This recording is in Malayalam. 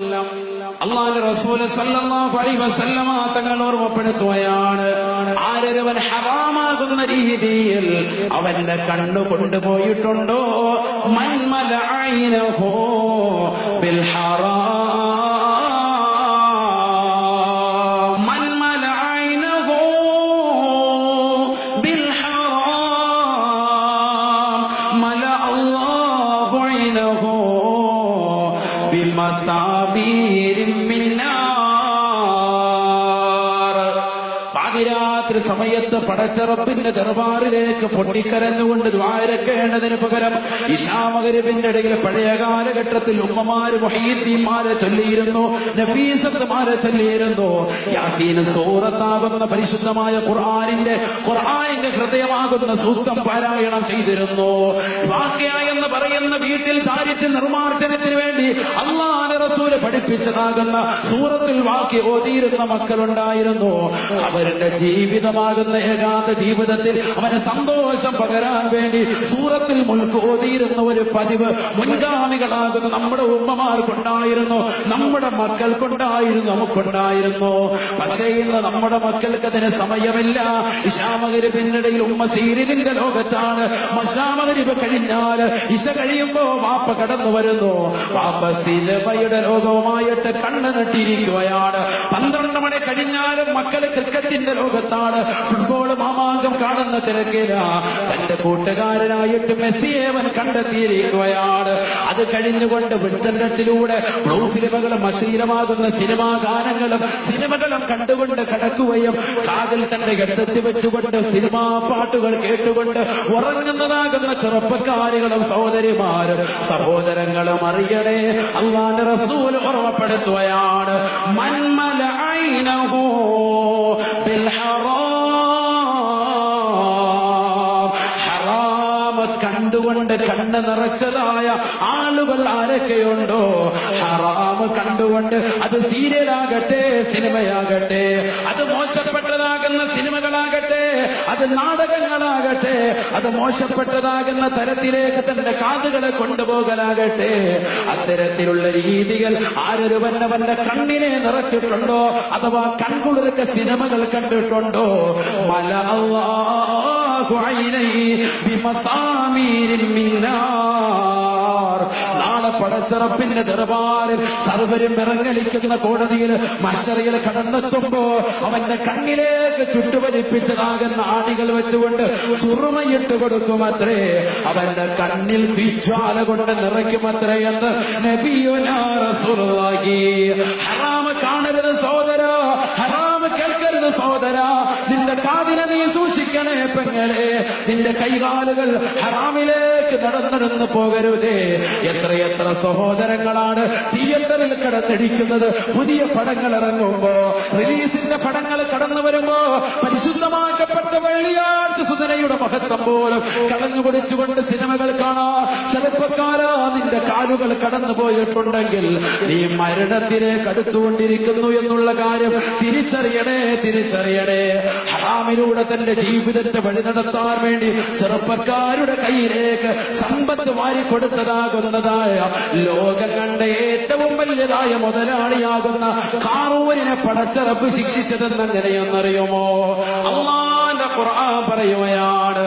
അല്ലാഹുവിന്റെ റസൂൽ സല്ലല്ലാഹു അലൈഹി വസല്ലമ തങ്ങൾ ഓർമ്മപ്പെടുത്തുകയാണ്, ആരൊരുവൻ ഹറാമാകുന്ന രീതിയിൽ അവന്റെ കണ്ണു കൊണ്ടുപോയിട്ടുണ്ടോ, മൻ മലഅൈനഹു ബിൽ ഹറാം, മൻ മലഅൈനഹു ബിൽ ഹറാം മലഅ അല്ലാഹു ഐനഹു ബിമസാബീരിൻ മിൻ നാർ. പാതിരാത്രി സമയത്ത് പടച്ച റബ്ബിന്റെ ദർബാറിലേക്ക് പൊട്ടിക്കരഞ്ഞുകൊണ്ട് ദ്വാരക്കേണ്ടതിന് പകരം ഇശാ മഗ്‌രിബിന്റെ ഇടയിൽ പഴയ കാലഘട്ടത്തിൽ ഉമ്മമാര് മുഹയ്യിദ്ദീൻമാരെ ചൊല്ലിയിരുന്നു, നഫീസത്തുമാരെ ചൊല്ലിയിരുന്നു. യാസീൻ സൂറത്താകുന്ന പരിശുദ്ധമായ ഖുർആനിന്റെ ഹൃദയമാകുന്ന സൂക്തം പാരായണം ചെയ്തിരുന്നു. വാഖിഅ എന്ന് പറയുന്ന വീട്ടിൽ ദാരിദ്ര്യ നിർമ്മാർജ്ജനത്തിന് വേണ്ടി അല്ലാഹുവിന്റെ റസൂൽ പഠിപ്പിച്ചതാകുന്ന സൂറത്തുൽ വാഖിഅ ഓതിയിരുന്ന മക്കളുണ്ടായിരുന്നു. അവരുടെ ജീവിതമാകുന്ന ഏകാന്ത ജീവിതത്തിൽ അവന് സന്തോഷം പകരാൻ വേണ്ടി സൂറത്തിൽ മുൽക്ക് ഓതിയിരുന്ന ഒരു പതിവ് മുൻഗാമികളാകുന്ന നമ്മുടെ ഉമ്മമാർക്കുണ്ടായിരുന്നു, നമ്മുടെ മക്കൾക്കുണ്ടായിരുന്നു, നമുക്കുണ്ടായിരുന്നു. പക്ഷേ ഇന്ന് നമ്മുടെ മക്കൾക്ക് അതിന് സമയമില്ല. ഇശാ മഗ്‌രിബിനിടയിൽ ഉമ്മ സീരിയലിന്റെ ലോകത്താണ്. ഇശാ മഗ്‌രിബ് കഴിഞ്ഞാൽ ഇശ കഴിയുമ്പോ വാപ്പ കടന്നു വരുന്നു. വാപ്പ സിനിമയുടെ ലോകവുമായിട്ട് കണ്ണു നട്ടിരിക്കുകയാണ്. 12 മണി കഴിഞ്ഞാലും മക്കള് ക്രിക്കറ്റിന്റെ ലോകത്താണ്, ഫുട്ബോൾ മാമാങ്കം കാണുന്ന തിരക്കില. തന്റെ കൂട്ടുകാരനായിട്ട് മെസ്സിയെ അവൻ കണ്ടെത്തിയിരിക്കുകയാണ്. അത് കഴിഞ്ഞുകൊണ്ട് ഇന്റർനെറ്റിലൂടെ ബ്ലൂ ഫിലിമുകളും അശ്ലീലമാകുന്ന സിനിമാ ഗാനങ്ങളും സിനിമകളും കണ്ടുകൊണ്ട് കടക്കുകയും കാതിൽ തന്റെ ഗഡ്ഡത്തിൽ വെച്ചുകൊണ്ട് സിനിമാ പാട്ടുകൾ കേട്ടുകൊണ്ട് ഉറങ്ങുന്നതാകുന്ന ചെറുപ്പക്കാരികളും സഹോദരിമാരും സഹോദരങ്ങളും അറിയണേ, അല്ലാഹുവിന്റെ റസൂൽ ഓർമ്മപ്പെടുത്തുകയാണ്, മൻ മലഅൈനഹു ബിൽ ഹറാം, ഹറാം കണ്ടുകൊണ്ട് കണ്ണ് നിറച്ചതായ ആളുകൾ ആരൊക്കെയുണ്ടോ, ഹറാം കണ്ടുകൊണ്ട് അത് സീരിയലാകട്ടെ, സിനിമയാകട്ടെ, അത് മോശപ്പെട്ടതാകുന്ന സിനിമകളാകട്ടെ, അത് നാടകങ്ങളാകട്ടെ, അത് മോശപ്പെട്ടതാകുന്ന തരത്തിലേക്ക് തന്റെ കാതുകളെ കൊണ്ടുപോകലാകട്ടെ, അത്തരത്തിലുള്ള രീതികൾ ആരൊരുവൻ അവന്റെ കണ്ണിനെ നിറച്ചിട്ടുണ്ടോ അഥവാ കൺകുളിർക്ക സിനിമകൾ കണ്ടിട്ടുണ്ടോ, മല അല്ലാഹു ഐനൈഹി ബിമസാമീരിൻ മിൻ നാർ. നാളെ പടച്ച റബ്ബിന്റെ ദർബാറിൽ സർവരും ഇറങ്ങലിക്കുന്ന കോടതിയിൽ മഹ്ശറിൽ കടന്നെത്തുമ്പോ അവന്റെ കണ്ണിലേക്ക് ചുട്ടുവലിപ്പിച്ചതാകുന്ന ആണികൾ വെച്ചുകൊണ്ട് സുറുമയിട്ട് കൊടുക്കുമത്രേ, അവന്റെ കണ്ണിൽ തീജ്വാല കൊണ്ട് നിറയ്ക്കുമത്രേ എന്ന് നബിയുനാ റസൂലുള്ളാഹി. ഹറാം കാണരുത് സഹോദര, ഹറാം കേൾക്കരുത് സഹോദര, നിന്റെ കാതിനെ നീ സൂക്ഷിക്കണേ പെങ്ങളെ, നിന്റെ കൈകാലുകൾ ഹറാമിലേക്ക് നടന്നു പോകരുതേ. എത്രയെത്ര സഹോദരങ്ങളാണ് തിയേറ്ററിൽ കിടന്നിടിക്കുന്നത്. പുതിയ പടങ്ങൾ ഇറങ്ങുമ്പോ, റിലീസിന്റെ പടങ്ങൾ കടന്നു വരുമ്പോ പരിശുദ്ധമാക്കപ്പെട്ട വെള്ളിയാഴ്ച സുധനയുടെ മഹത്വം പോലും കളഞ്ഞു കുടിച്ചുകൊണ്ട് സിനിമകൾ കാണാം. ചെറുപ്പക്കാരാ, നിന്റെ കാലുകൾ കടന്നു പോയിട്ടുണ്ടെങ്കിൽ നീ മരണത്തിലേക്ക് അടുത്തുകൊണ്ടിരിക്കുന്നു എന്നുള്ള കാര്യം തിരിച്ചറിയണേ, തിരിച്ചറിയണേ. ഹറാമിലൂടെ തന്റെ ജീവിതത്തെ വഴി നടത്താൻ വേണ്ടി ചെറുപ്പക്കാരുടെ കയ്യിലേക്ക് സമ്പത്ത് വാരി കൊടുത്തതാകുന്നതായ ലോകം കണ്ട ഏറ്റവും വലിയതായ മുതലാളിയാകുന്ന ഖാറൂനിനെ പടച്ച റബ്ബ് ശിക്ഷിച്ചതെന്ന് എങ്ങനെയെന്നറിയുമോ? അല്ലാഹുവിന്റെ ഖുർആൻ പറയുകയാണ്,